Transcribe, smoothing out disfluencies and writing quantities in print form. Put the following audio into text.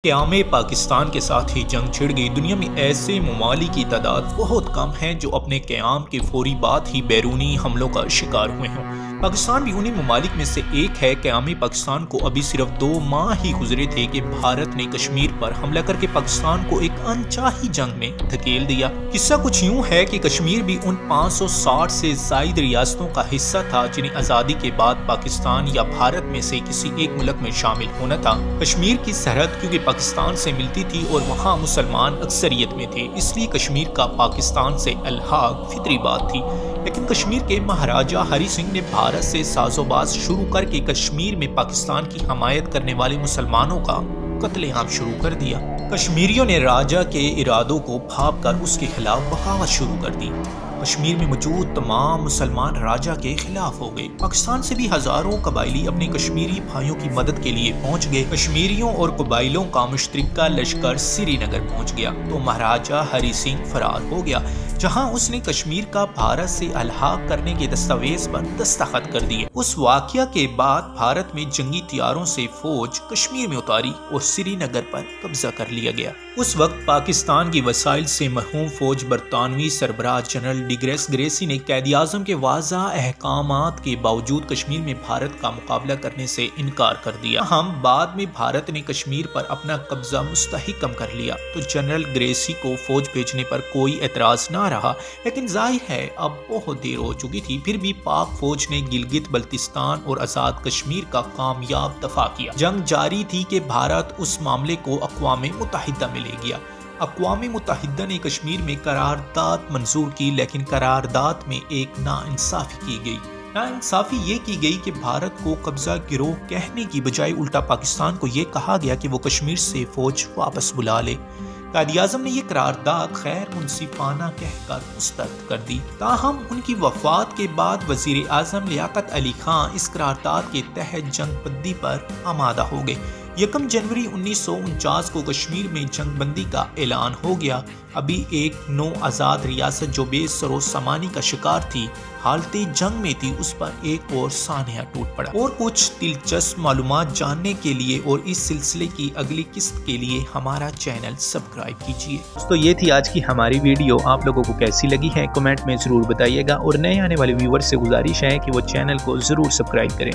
قیام پاکستان کے ساتھ ہی جنگ چھڑ گئی۔ دنیا میں ایسے ممالک کی تعداد بہت کم ہے جو اپنے قیام کے فوری بعد ہی بیرونی حملوں کا شکار ہوئے ہوں۔ پاکستان بھی انہی ممالک میں سے ایک ہے۔ قیام پاکستان کو ابھی صرف 2 ماہ ہی گزرے تھے کہ بھارت نے کشمیر پر حملہ کر کے پاکستان کو ایک انچاہی جنگ میں دھکیل دیا۔ قصہ کچھ یوں ہے کہ کشمیر بھی ان 560 سے زائد ریاستوں کا حصہ تھا جنہیں آزادی کے بعد پاکستان یا بھارت میں سے کسی ایک ملک میں شامل ہونا تھا۔ کشمیر کی سرحد کیونکہ پاکستان سے ملتی تھی اور وہاں مسلمان اکثریت میں تھے، اس لیے کشمیر کا پاکستان سے الحاق فطری بات تھی۔ لیکن کشمیر کے مہاراجہ ہری سنگھ نے بھارت سے ساز و باز شروع کر کے کشمیر میں پاکستان کی حمایت کرنے والے مسلمانوں کا قتل عام شروع کر دیا۔ کشمیریوں نے راجہ کے ارادوں کو بھانپ کر اس کے خلاف بغاوت شروع کر دی۔ کشمیر میں موجود تمام مسلمان راجہ کے خلاف ہو گئے۔ پاکستان سے بھی ہزاروں قبائلی اپنے کشمیری بھائیوں کی مدد کے لیے پہنچ گئے۔ کشمیریوں اور قبائلیوں کا مشترکہ لشکر سری نگر پہنچ گیا تو مہاراجہ ہری سنگھ فرار ہو گیا، جہاں اس نے کشمیر کا بھارت سے الحاق کرنے کے دستاویز پر دستخط کر دیے۔ اس واقعہ کے بعد بھارت میں جنگی طیاروں سے فوج کشمیر میں اتاری اور سری نگر پر قبضہ کر لیا گیا۔ اس وقت پاکستان کی وسائل سے محروم فوج برطانوی سربراہ جنرل ڈی گریس گریسی نے قائد اعظم کے واضح احکامات کے باوجود کشمیر میں بھارت کا مقابلہ کرنے سے انکار کر دیا۔ ہم بعد میں بھارت نے کشمیر پر اپنا قبضہ مستحکم کر لیا تو جنرل گریسی کو فوج بھیجنے پر کوئی اعتراض نہ رہا، لیکن ظاہر ہے اب بہت دیر ہو چکی تھی۔ پھر بھی پاک فوج نے گلگت بلتستان اور آزاد کشمیر کا کامیاب دفاع کیا۔ جنگ جاری تھی کہ بھارت اس معاملے کو اقوام متحدہ میں لے گیا۔ اقوام متحدہ نے کشمیر میں قرارداد منظور کی، لیکن قرارداد میں ایک ناانصافی کی گئی۔ ناانصافی یہ کی گئی کہ بھارت کو قبضہ گروہ کہنے کی بجائے الٹا پاکستان کو یہ کہا گیا کہ وہ کشمیر سے فوج واپس بلا لے۔ قائد اعظم نے یہ قرارداد غیر منصفانہ کہہ کر مسترد کر دی۔ تاہم ان کی وفات کے بعد وزیر اعظم لیاقت علی خان اس قرارداد کے تحت جنگ بندی پر آمادہ ہو گئے۔ 1 جنوری 1949 کو کشمیر میں جنگ بندی کا اعلان ہو گیا۔ ابھی ایک نو آزاد ریاست جو بے سر و سامانی کا شکار تھی، حالت جنگ میں تھی، اس پر ایک اور سانحہ ٹوٹ پڑا۔ اور کچھ دلچسپ معلومات جاننے کے لیے اور اس سلسلے کی اگلی قسط کے لیے ہمارا چینل سبسکرائب کیجیے۔ تو یہ تھی آج کی ہماری ویڈیو۔ آپ لوگوں کو کیسی لگی ہے کمنٹ میں ضرور بتائیے گا، اور نئے آنے والے ویور سے گزارش ہے کہ وہ چینل کو ضرور سبسکرائب کریں۔